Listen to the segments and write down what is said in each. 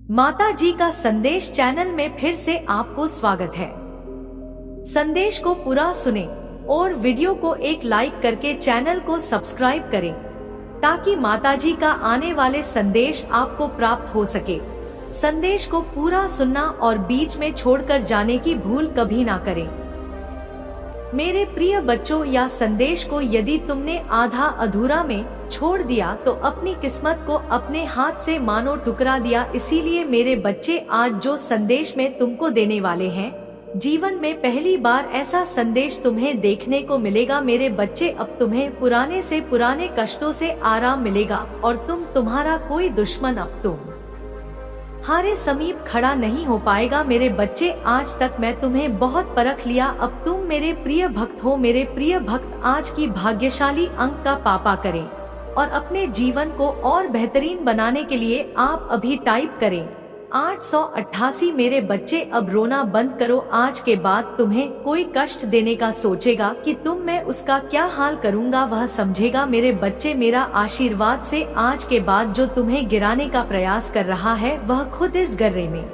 माता जी का संदेश चैनल में फिर से आपको स्वागत है। संदेश को पूरा सुने और वीडियो को एक लाइक करके चैनल को सब्सक्राइब करें ताकि माता जी का आने वाले संदेश आपको प्राप्त हो सके। संदेश को पूरा सुनना और बीच में छोड़कर जाने की भूल कभी ना करें। मेरे प्रिय बच्चों, या संदेश को यदि तुमने आधा अधूरा में छोड़ दिया तो अपनी किस्मत को अपने हाथ से मानो टुकरा दिया। इसीलिए मेरे बच्चे, आज जो संदेश में तुमको देने वाले हैं, जीवन में पहली बार ऐसा संदेश तुम्हें देखने को मिलेगा। मेरे बच्चे, अब तुम्हें पुराने से पुराने कष्टों से आराम मिलेगा और तुम्हारा कोई दुश्मन अब तुम्हारे समीप खड़ा नहीं हो पाएगा। मेरे बच्चे, आज तक मैं तुम्हें बहुत परख लिया, अब तुम मेरे प्रिय भक्त हो। मेरे प्रिय भक्त, आज की भाग्यशाली अंक का पापा करें और अपने जीवन को और बेहतरीन बनाने के लिए आप अभी टाइप करें 888। मेरे बच्चे, अब रोना बंद करो। आज के बाद तुम्हें कोई कष्ट देने का सोचेगा कि मैं उसका क्या हाल करूंगा, वह समझेगा। मेरे बच्चे, मेरा आशीर्वाद से आज के बाद जो तुम्हें गिराने का प्रयास कर रहा है वह खुद इस गर्रे में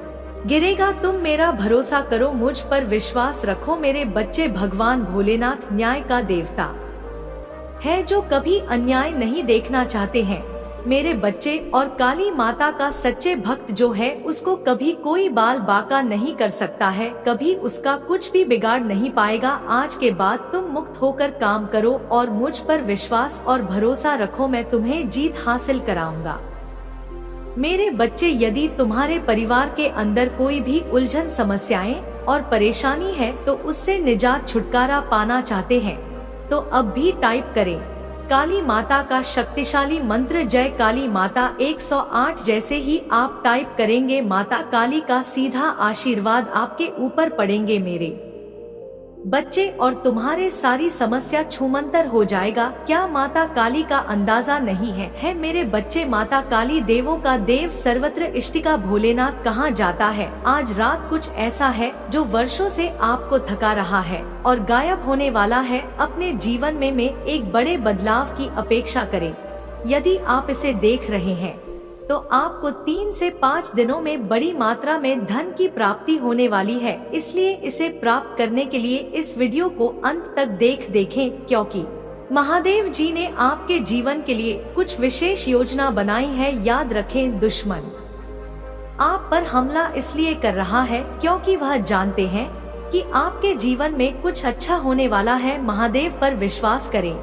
गिरेगा। तुम मेरा भरोसा करो, मुझ पर विश्वास रखो। मेरे बच्चे, भगवान भोलेनाथ न्याय का देवता है जो कभी अन्याय नहीं देखना चाहते हैं। मेरे बच्चे, और काली माता का सच्चे भक्त जो है उसको कभी कोई बाल बाका नहीं कर सकता है, कभी उसका कुछ भी बिगाड़ नहीं पाएगा। आज के बाद तुम मुक्त होकर काम करो और मुझ पर विश्वास और भरोसा रखो, मैं तुम्हें जीत हासिल कराऊंगा। मेरे बच्चे, यदि तुम्हारे परिवार के अंदर कोई भी उलझन, समस्याएं और परेशानी है तो उससे निजात, छुटकारा पाना चाहते हैं तो अब भी टाइप करें काली माता का शक्तिशाली मंत्र, जय काली माता 108। जैसे ही आप टाइप करेंगे, माता काली का सीधा आशीर्वाद आपके ऊपर पड़ेंगे मेरे बच्चे, और तुम्हारे सारी समस्या छूमंतर हो जाएगा। क्या माता काली का अंदाजा नहीं है मेरे बच्चे? माता काली देवों का देव, सर्वत्र इष्टिका भोलेनाथ कहाँ जाता है। आज रात कुछ ऐसा है जो वर्षों से आपको थका रहा है और गायब होने वाला है। अपने जीवन में एक बड़े बदलाव की अपेक्षा करें। यदि आप इसे देख रहे हैं तो आपको 3 से 5 दिनों में बड़ी मात्रा में धन की प्राप्ति होने वाली है। इसलिए इसे प्राप्त करने के लिए इस वीडियो को अंत तक देखें, क्योंकि महादेव जी ने आपके जीवन के लिए कुछ विशेष योजना बनाई है। याद रखें, दुश्मन आप पर हमला इसलिए कर रहा है क्योंकि वह जानते हैं कि आपके जीवन में कुछ अच्छा होने वाला है। महादेव पर विश्वास करें।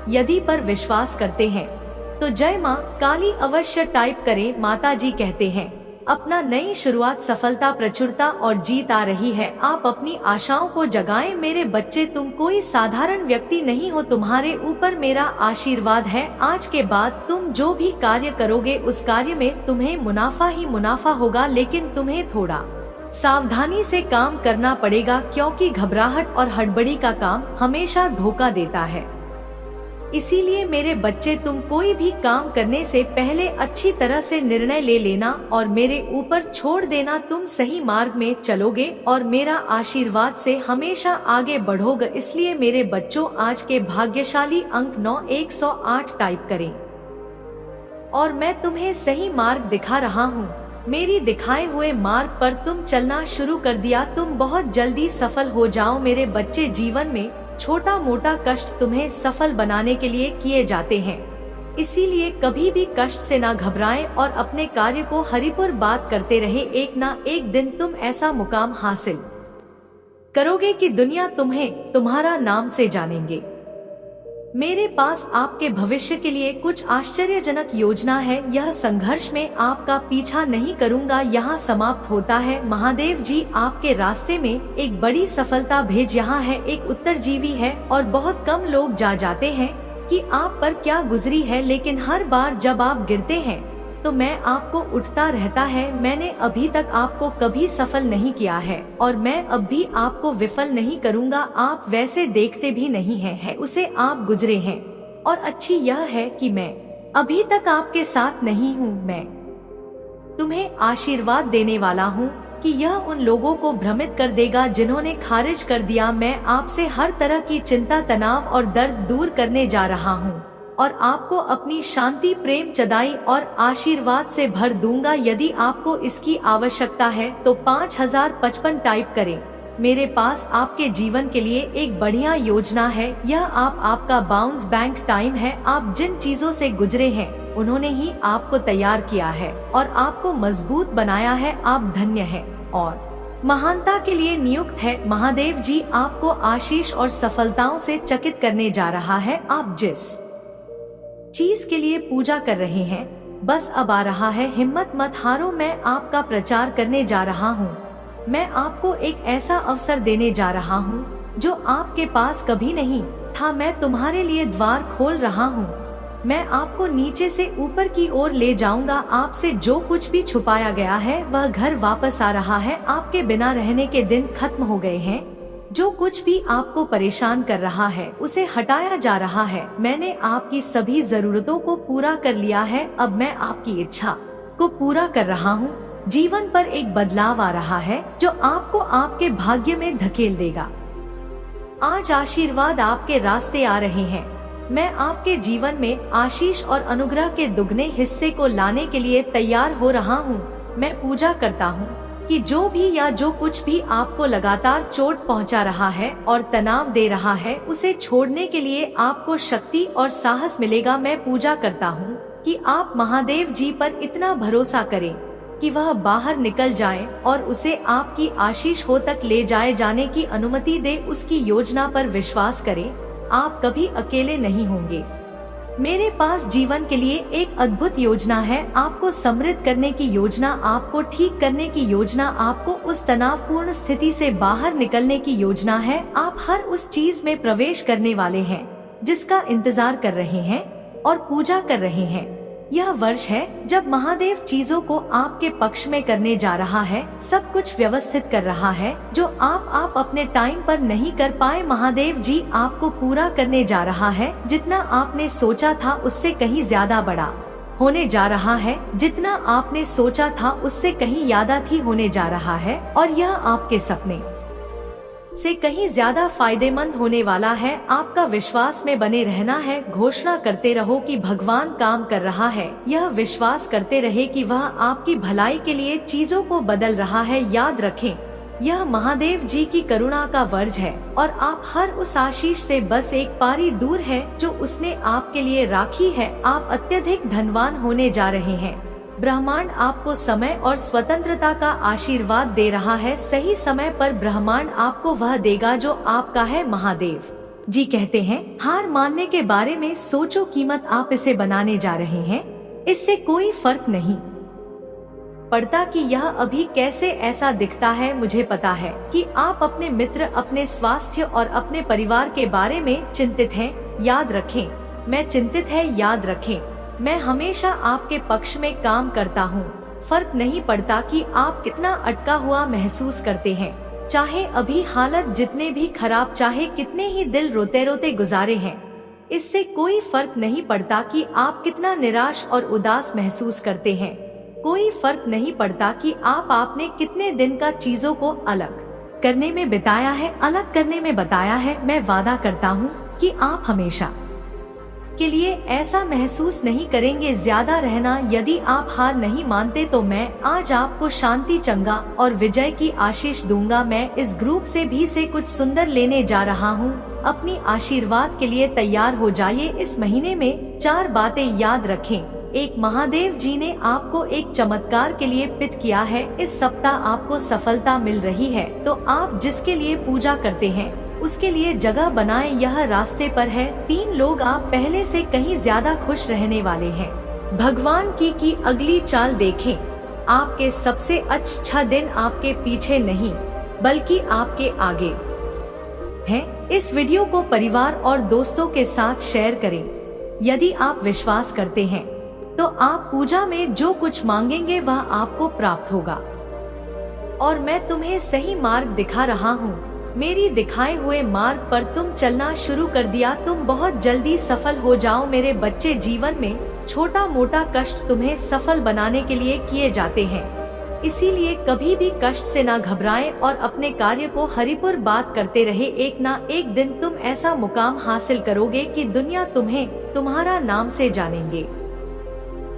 यदि पर विश्वास करते हैं तो जय माँ काली अवश्य टाइप करें। माता जी कहते हैं, अपना नई शुरुआत, सफलता, प्रचुरता और जीत आ रही है। आप अपनी आशाओं को जगाएं। मेरे बच्चे, तुम कोई साधारण व्यक्ति नहीं हो, तुम्हारे ऊपर मेरा आशीर्वाद है। आज के बाद तुम जो भी कार्य करोगे उस कार्य में तुम्हें मुनाफा ही मुनाफा होगा, लेकिन तुम्हें थोड़ा सावधानी से काम करना पड़ेगा, क्योंकि घबराहट और हड़बड़ी का काम हमेशा धोखा देता है। इसीलिए मेरे बच्चे, तुम कोई भी काम करने से पहले अच्छी तरह से निर्णय ले लेना और मेरे ऊपर छोड़ देना। तुम सही मार्ग में चलोगे और मेरा आशीर्वाद से हमेशा आगे बढ़ोगे। इसलिए मेरे बच्चों, आज के भाग्यशाली अंक 9108 टाइप करें और मैं तुम्हें सही मार्ग दिखा रहा हूँ। मेरी दिखाए हुए मार्ग पर तुम चलना शुरू कर दिया, तुम बहुत जल्दी सफल हो जाओ। मेरे बच्चे, जीवन में छोटा मोटा कष्ट तुम्हें सफल बनाने के लिए किए जाते हैं। इसीलिए कभी भी कष्ट से ना घबराएं और अपने कार्य को हरिपुर बात करते रहे। एक ना एक दिन तुम ऐसा मुकाम हासिल करोगे कि दुनिया तुम्हें तुम्हारा नाम से जानेंगे। मेरे पास आपके भविष्य के लिए कुछ आश्चर्यजनक योजना है। यह संघर्ष में आपका पीछा नहीं करूंगा यहाँ समाप्त होता है। महादेव जी आपके रास्ते में एक बड़ी सफलता भेज यहाँ है। एक उत्तरजीवी है और बहुत कम लोग जाते हैं कि आप पर क्या गुजरी है, लेकिन हर बार जब आप गिरते हैं तो मैं आपको उठता रहता है। मैंने अभी तक आपको कभी सफल नहीं किया है और मैं अब भी आपको विफल नहीं करूंगा। आप वैसे देखते भी नहीं हैं उसे आप गुजरे हैं, और अच्छी यह है कि मैं अभी तक आपके साथ नहीं हूँ। मैं तुम्हें आशीर्वाद देने वाला हूँ कि यह उन लोगों को भ्रमित कर देगा जिन्होंने खारिज कर दिया। मैं आपसे हर तरह की चिंता, तनाव और दर्द दूर करने जा रहा हूँ। और आपको अपनी शांति, प्रेम, चदाई और आशीर्वाद से भर दूंगा। यदि आपको इसकी आवश्यकता है तो 5055 टाइप करें। मेरे पास आपके जीवन के लिए एक बढ़िया योजना है। यह आपका बाउंस बैंक टाइम है। आप जिन चीजों से गुजरे हैं उन्होंने ही आपको तैयार किया है और आपको मजबूत बनाया है। आप धन्य हैं और महानता के लिए नियुक्त है। महादेव जी आपको आशीष और सफलताओं से चकित करने जा रहा है। आप जिस चीज के लिए पूजा कर रहे हैं बस अब आ रहा है। हिम्मत मत हारो, मैं आपका प्रचार करने जा रहा हूँ। मैं आपको एक ऐसा अवसर देने जा रहा हूँ जो आपके पास कभी नहीं था। मैं तुम्हारे लिए द्वार खोल रहा हूँ। मैं आपको नीचे से ऊपर की ओर ले जाऊंगा। आपसे जो कुछ भी छुपाया गया है वह घर वापस आ रहा है। आपके बिना रहने के दिन खत्म हो गए हैं। जो कुछ भी आपको परेशान कर रहा है उसे हटाया जा रहा है। मैंने आपकी सभी जरूरतों को पूरा कर लिया है। अब मैं आपकी इच्छा को पूरा कर रहा हूँ। जीवन पर एक बदलाव आ रहा है जो आपको आपके भाग्य में धकेल देगा। आज आशीर्वाद आपके रास्ते आ रहे हैं। मैं आपके जीवन में आशीष और अनुग्रह के दुगने हिस्से को लाने के लिए तैयार हो रहा हूँ। मैं पूजा करता हूँ कि जो भी या जो कुछ भी आपको लगातार चोट पहुँचा रहा है और तनाव दे रहा है उसे छोड़ने के लिए आपको शक्ति और साहस मिलेगा। मैं पूजा करता हूँ कि आप महादेव जी पर इतना भरोसा करें कि वह बाहर निकल जाए और उसे आपकी आशीष हो तक ले जाए जाने की अनुमति दे। उसकी योजना पर विश्वास करें। आप कभी अकेले नहीं होंगे। मेरे पास जीवन के लिए एक अद्भुत योजना है। आपको समृद्ध करने की योजना, आपको ठीक करने की योजना, आपको उस तनावपूर्ण स्थिति से बाहर निकलने की योजना है। आप हर उस चीज में प्रवेश करने वाले हैं जिसका इंतजार कर रहे हैं और पूजा कर रहे हैं। यह वर्ष है जब महादेव चीजों को आपके पक्ष में करने जा रहा है। सब कुछ व्यवस्थित कर रहा है जो आप अपने टाइम पर नहीं कर पाए। महादेव जी आपको पूरा करने जा रहा है। जितना आपने सोचा था उससे कहीं ज्यादा बड़ा होने जा रहा है। जितना आपने सोचा था उससे कहीं ज्यादा ही होने जा रहा है और यह आपके सपने से कहीं ज्यादा फायदेमंद होने वाला है। आपका विश्वास में बने रहना है। घोषणा करते रहो कि भगवान काम कर रहा है। यह विश्वास करते रहे कि वह आपकी भलाई के लिए चीजों को बदल रहा है। याद रखें, यह महादेव जी की करुणा का वर्ष है और आप हर उस आशीष से बस एक पारी दूर है जो उसने आपके लिए राखी है। आप अत्यधिक धनवान होने जा रहे हैं। ब्रह्मांड आपको समय और स्वतंत्रता का आशीर्वाद दे रहा है। सही समय पर ब्रह्मांड आपको वह देगा जो आपका है। महादेव जी कहते हैं, हार मानने के बारे में सोचो, कीमत आप इसे बनाने जा रहे हैं। इससे कोई फर्क नहीं पड़ता कि यह अभी कैसे ऐसा दिखता है। मुझे पता है कि आप अपने मित्र, अपने स्वास्थ्य और अपने परिवार के बारे में चिंतित हैं। याद रखें, मैं चिंतित है। याद रखें, मैं हमेशा आपके पक्ष में काम करता हूँ। फर्क नहीं पड़ता कि आप कितना अटका हुआ महसूस करते हैं। चाहे अभी हालत जितने भी खराब, चाहे कितने ही दिल रोते रोते गुजारे हैं, इससे कोई फर्क नहीं पड़ता कि आप कितना निराश और उदास महसूस करते हैं। कोई फर्क नहीं पड़ता कि आपने कितने दिन का चीजों को अलग करने में बिताया है, अलग करने में बताया है। मैं वादा करता हूँ कि आप हमेशा के लिए ऐसा महसूस नहीं करेंगे। ज्यादा रहना, यदि आप हार नहीं मानते तो मैं आज आपको शांति, चंगा और विजय की आशीष दूंगा। मैं इस ग्रुप से कुछ सुंदर लेने जा रहा हूँ। अपनी आशीर्वाद के लिए तैयार हो जाइए। इस महीने में 4 बातें याद रखें। 1, महादेव जी ने आपको एक चमत्कार के लिए पित किया है। इस सप्ताह आपको सफलता मिल रही है तो आप जिसके लिए पूजा करते हैं उसके लिए जगह बनाएं। यह रास्ते पर है। 3 लोग आप पहले से कहीं ज्यादा खुश रहने वाले हैं। भगवान की अगली चाल देखें। आपके सबसे अच्छा दिन आपके पीछे नहीं बल्कि आपके आगे है। इस वीडियो को परिवार और दोस्तों के साथ शेयर करें। यदि आप विश्वास करते हैं तो आप पूजा में जो कुछ मांगेंगे वह आपको प्राप्त होगा और मैं तुम्हें सही मार्ग दिखा रहा हूँ। मेरी दिखाए हुए मार्ग पर तुम चलना शुरू कर दिया, तुम बहुत जल्दी सफल हो जाओ। मेरे बच्चे, जीवन में छोटा मोटा कष्ट तुम्हें सफल बनाने के लिए किए जाते हैं, इसीलिए कभी भी कष्ट से ना घबराएं और अपने कार्य को हरिपुर बात करते रहे। एक ना एक दिन तुम ऐसा मुकाम हासिल करोगे कि दुनिया तुम्हें तुम्हारा नाम से जानेंगे।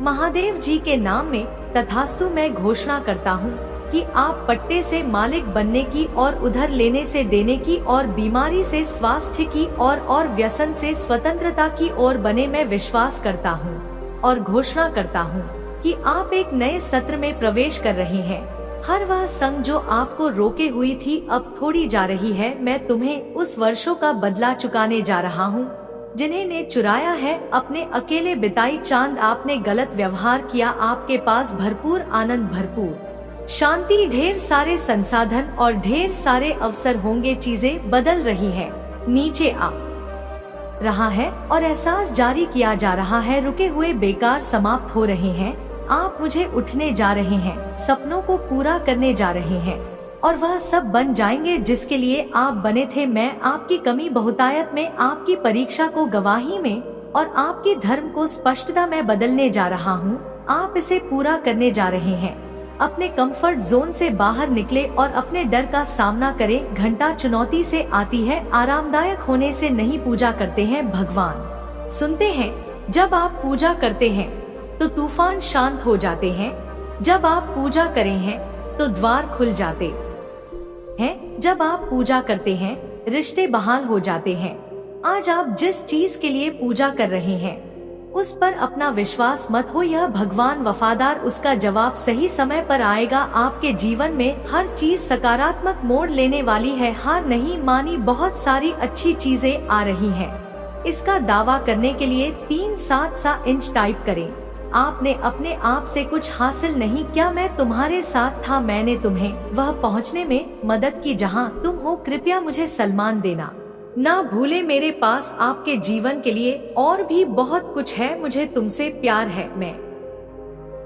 महादेव जी के नाम में तथास्तु मैं घोषणा करता हूँ कि आप पट्टे से मालिक बनने की और उधर लेने से देने की और बीमारी से स्वास्थ्य की और व्यसन से स्वतंत्रता की ओर बने। मैं विश्वास करता हूँ और घोषणा करता हूँ कि आप एक नए सत्र में प्रवेश कर रहे हैं। हर वह संग जो आपको रोके हुई थी अब थोड़ी जा रही है। मैं तुम्हें उस वर्षों का बदला चुकाने जा रहा हूँ जिन्हें ने चुराया है अपने अकेले बिताई चांद। आपने गलत व्यवहार किया। आपके पास भरपूर आनंद, भरपूर शांति, ढेर सारे संसाधन और ढेर सारे अवसर होंगे। चीजें बदल रही है, नीचे आ रहा है और एहसास जारी किया जा रहा है। रुके हुए बेकार समाप्त हो रहे हैं। आप मुझे उठने जा रहे हैं, सपनों को पूरा करने जा रहे हैं और वह सब बन जाएंगे जिसके लिए आप बने थे। मैं आपकी कमी बहुतायत में, आपकी परीक्षा को गवाही में और आपकी धर्म को स्पष्टता में बदलने जा रहा हूँ। आप इसे पूरा करने जा रहे हैं। अपने कंफर्ट जोन से बाहर निकले और अपने डर का सामना करें। घंटा चुनौती से आती है, आरामदायक होने से नहीं। पूजा करते हैं भगवान सुनते हैं। जब आप पूजा करते हैं तो तूफान शांत हो जाते हैं। जब आप पूजा करें हैं तो द्वार खुल जाते हैं। जब आप पूजा करते हैं रिश्ते बहाल हो जाते हैं। आज आप जिस चीज के लिए पूजा कर रहे हैं उस पर अपना विश्वास मत हो। यह भगवान वफादार, उसका जवाब सही समय पर आएगा। आपके जीवन में हर चीज सकारात्मक मोड़ लेने वाली है। हार नहीं मानी, बहुत सारी अच्छी चीजें आ रही हैं। इसका दावा करने के लिए 3-7 इंच टाइप करें। आपने अपने आप से कुछ हासिल नहीं किया। मैं तुम्हारे साथ था। मैंने तुम्हें वह पहुंचने में मदद की जहां तुम हो। कृपया मुझे सम्मान देना ना भूले। मेरे पास आपके जीवन के लिए और भी बहुत कुछ है। मुझे तुमसे प्यार है। मैं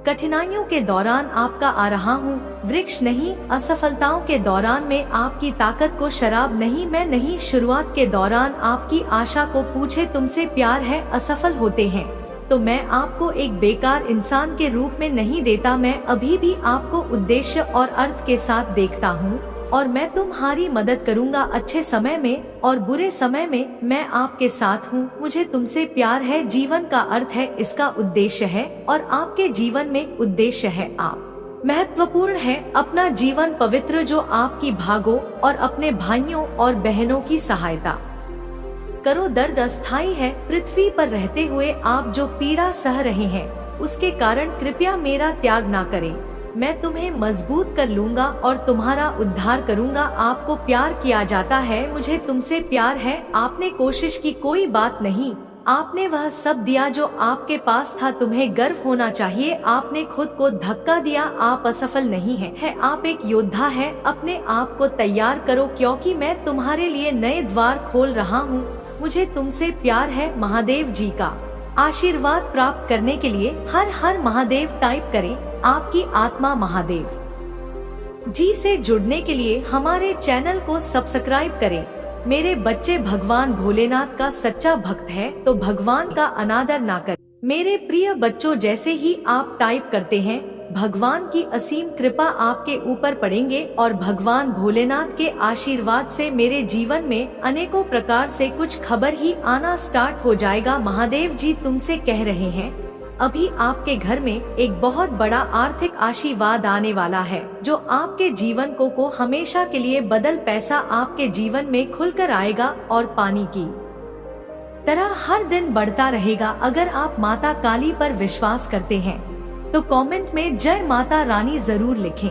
कठिनाइयों के दौरान आपका आ रहा हूँ, वृक्ष नहीं। असफलताओं के दौरान मैं आपकी ताकत को शराब नहीं, मैं नहीं। शुरुआत के दौरान आपकी आशा को पूछे तुमसे प्यार है। असफल होते हैं तो मैं आपको एक बेकार इंसान के रूप में नहीं देता। मैं अभी भी आपको उद्देश्य और अर्थ के साथ देखता हूँ और मैं तुम्हारी मदद करूंगा। अच्छे समय में और बुरे समय में मैं आपके साथ हूँ। मुझे तुमसे प्यार है। जीवन का अर्थ है, इसका उद्देश्य है और आपके जीवन में उद्देश्य है। आप महत्वपूर्ण है। अपना जीवन पवित्र जो आपकी भागो और अपने भाइयों और बहनों की सहायता करो। दर्द अस्थायी है। पृथ्वी पर रहते हुए आप जो पीड़ा सह रहे हैं उसके कारण कृपया मेरा त्याग ना करें। मैं तुम्हें मजबूत कर लूंगा और तुम्हारा उद्धार करूंगा। आपको प्यार किया जाता है। मुझे तुमसे प्यार है। आपने कोशिश की, कोई बात नहीं। आपने वह सब दिया जो आपके पास था। तुम्हें गर्व होना चाहिए। आपने खुद को धक्का दिया। आप असफल नहीं है। आप एक योद्धा है। अपने आप को तैयार करो क्योंकि मैं तुम्हारे लिए नए द्वार खोल रहा हूँ। मुझे तुमसे प्यार है। महादेव जी का आशीर्वाद प्राप्त करने के लिए हर हर महादेव टाइप करें। आपकी आत्मा महादेव जी से जुड़ने के लिए हमारे चैनल को सब्सक्राइब करें। मेरे बच्चे भगवान भोलेनाथ का सच्चा भक्त है तो भगवान का अनादर ना करें। मेरे प्रिय बच्चों, जैसे ही आप टाइप करते हैं भगवान की असीम कृपा आपके ऊपर पड़ेंगे और भगवान भोलेनाथ के आशीर्वाद से मेरे जीवन में अनेकों प्रकार से कुछ खबर ही आना स्टार्ट हो जाएगा। महादेव जी तुमसे कह रहे हैं अभी आपके घर में एक बहुत बड़ा आर्थिक आशीर्वाद आने वाला है जो आपके जीवन को हमेशा के लिए बदल। पैसा आपके जीवन में खुलकर आएगा और पानी की तरह हर दिन बढ़ता रहेगा। अगर आप माता काली पर विश्वास करते हैं तो कमेंट में जय माता रानी जरूर लिखें।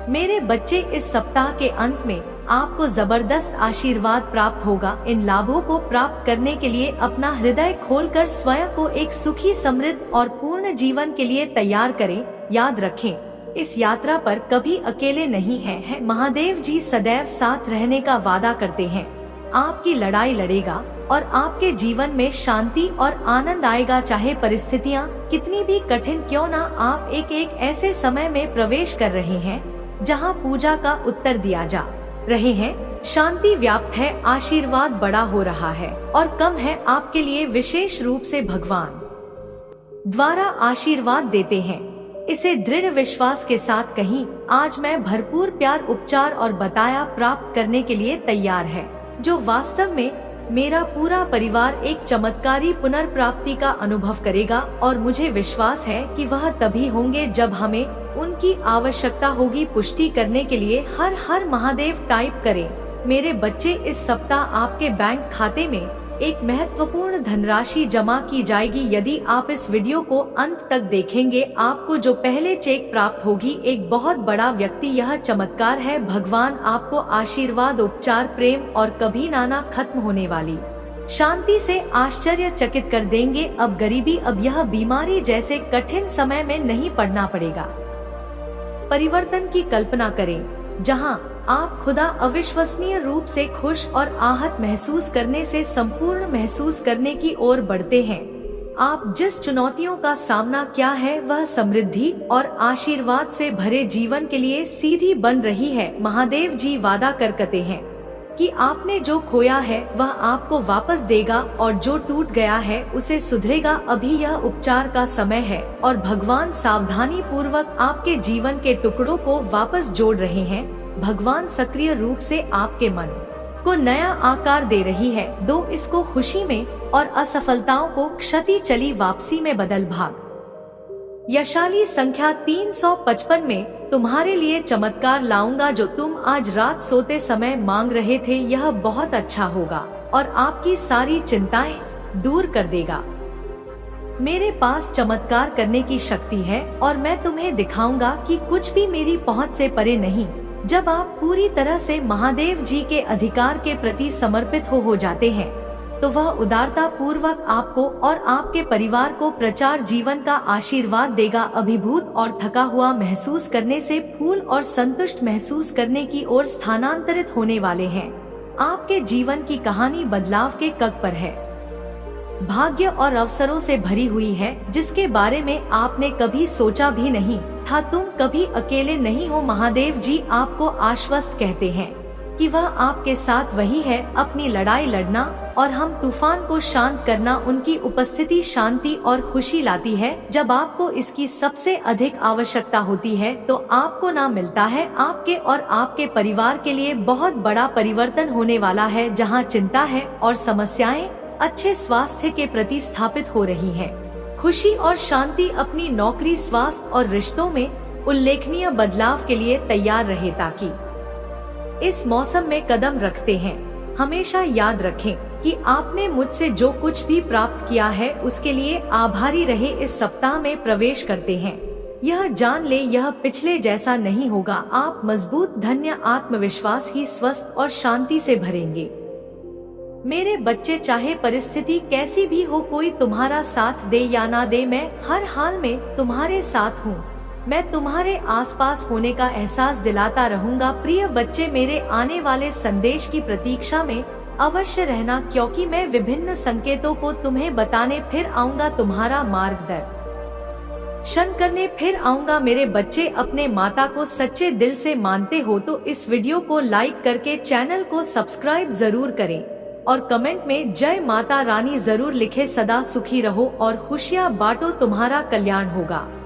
मेरे बच्चे, इस सप्ताह के अंत में आपको जबरदस्त आशीर्वाद प्राप्त होगा। इन लाभों को प्राप्त करने के लिए अपना हृदय खोलकर स्वयं को एक सुखी, समृद्ध और पूर्ण जीवन के लिए तैयार करें। याद रखें, इस यात्रा पर कभी अकेले नहीं है। महादेव जी सदैव साथ रहने का वादा करते हैं। आपकी लड़ाई लड़ेगा और आपके जीवन में शांति और आनंद आएगा। चाहे परिस्थितियाँ कितनी भी कठिन क्यों ना, आप एक ऐसे समय में प्रवेश कर रहे हैं जहां पूजा का उत्तर दिया जा रहे हैं। शांति व्याप्त है, आशीर्वाद बड़ा हो रहा है और कम है आपके लिए। विशेष रूप से भगवान द्वारा आशीर्वाद देते हैं। इसे दृढ़ विश्वास के साथ कहीं, आज मैं भरपूर प्यार, उपचार और बताया प्राप्त करने के लिए तैयार है जो वास्तव में मेरा पूरा परिवार एक चमत्कारी पुनर्प्राप्ति का अनुभव करेगा और मुझे विश्वास है कि वह तभी होंगे जब हमें उनकी आवश्यकता होगी। पुष्टि करने के लिए हर हर महादेव टाइप करें। मेरे बच्चे, इस सप्ताह आपके बैंक खाते में एक महत्वपूर्ण धनराशि जमा की जाएगी। यदि आप इस वीडियो को अंत तक देखेंगे, आपको जो पहले चेक प्राप्त होगी एक बहुत बड़ा व्यक्ति। यह चमत्कार है। भगवान आपको आशीर्वाद, उपचार, प्रेम और कभी ना खत्म होने वाली शांति से आश्चर्यचकित कर देंगे। अब गरीबी, अब यह बीमारी जैसे कठिन समय में नहीं पड़ना पड़ेगा। परिवर्तन की कल्पना करें जहां आप खुदा अविश्वसनीय रूप से खुश और आहत महसूस करने से संपूर्ण महसूस करने की ओर बढ़ते हैं। आप जिस चुनौतियों का सामना किया है वह समृद्धि और आशीर्वाद से भरे जीवन के लिए सीधी बन रही है। महादेव जी वादा करते हैं कि आपने जो खोया है वह आपको वापस देगा और जो टूट गया है उसे सुधरेगा। अभी यह उपचार का समय है और भगवान सावधानी पूर्वक आपके जीवन के टुकड़ों को वापस जोड़ रहे हैं। भगवान सक्रिय रूप से आपके मन को नया आकार दे रही है। दो इसको खुशी में और असफलताओं को क्षति चली वापसी में बदल। भाग यशाली संख्या 355 में तुम्हारे लिए चमत्कार लाऊंगा जो तुम आज रात सोते समय मांग रहे थे। यह बहुत अच्छा होगा और आपकी सारी चिंताएं दूर कर देगा। मेरे पास चमत्कार करने की शक्ति है और मैं तुम्हें दिखाऊंगा कि कुछ भी मेरी पहुंच से परे नहीं। जब आप पूरी तरह से महादेव जी के अधिकार के प्रति समर्पित हो जाते हैं तो वह उदारता पूर्वक आपको और आपके परिवार को प्रचार जीवन का आशीर्वाद देगा। अभिभूत और थका हुआ महसूस करने से फूल और संतुष्ट महसूस करने की ओर स्थानांतरित होने वाले हैं। आपके जीवन की कहानी बदलाव के कग पर है, भाग्य और अवसरों से भरी हुई है जिसके बारे में आपने कभी सोचा भी नहीं था। तुम कभी अकेले नहीं हो। महादेव जी आपको आश्वस्त कहते हैं कि वह आपके साथ वही है। अपनी लड़ाई लड़ना और हम तूफान को शांत करना। उनकी उपस्थिति शांति और खुशी लाती है। जब आपको इसकी सबसे अधिक आवश्यकता होती है तो आपको ना मिलता है। आपके और आपके परिवार के लिए बहुत बड़ा परिवर्तन होने वाला है। जहां चिंता है और समस्याएं अच्छे स्वास्थ्य के प्रति स्थापित हो रही हैं। खुशी और शांति अपनी नौकरी, स्वास्थ्य और रिश्तों में उल्लेखनीय बदलाव के लिए तैयार रहे। ताकि इस मौसम में कदम रखते हैं, हमेशा याद रखें कि आपने मुझसे जो कुछ भी प्राप्त किया है उसके लिए आभारी रहे। इस सप्ताह में प्रवेश करते हैं, यह जान ले यह पिछले जैसा नहीं होगा। आप मजबूत, धन्य, आत्मविश्वास ही स्वस्थ और शांति से भरेंगे। मेरे बच्चे, चाहे परिस्थिति कैसी भी हो, कोई तुम्हारा साथ दे या ना दे, मैं हर हाल में तुम्हारे साथ हूँ। मैं तुम्हारे आसपास होने का एहसास दिलाता रहूंगा। प्रिय बच्चे, मेरे आने वाले संदेश की प्रतीक्षा में अवश्य रहना क्योंकि मैं विभिन्न संकेतों को तुम्हें बताने फिर आऊंगा, तुम्हारा मार्गदर्शन करने फिर आऊंगा। मेरे बच्चे, अपने माता को सच्चे दिल से मानते हो तो इस वीडियो को लाइक करके चैनल को सब्सक्राइब जरूर करें और कमेंट में जय माता रानी जरूर लिखे। सदा सुखी रहो और खुशियाँ बांटो, तुम्हारा कल्याण होगा।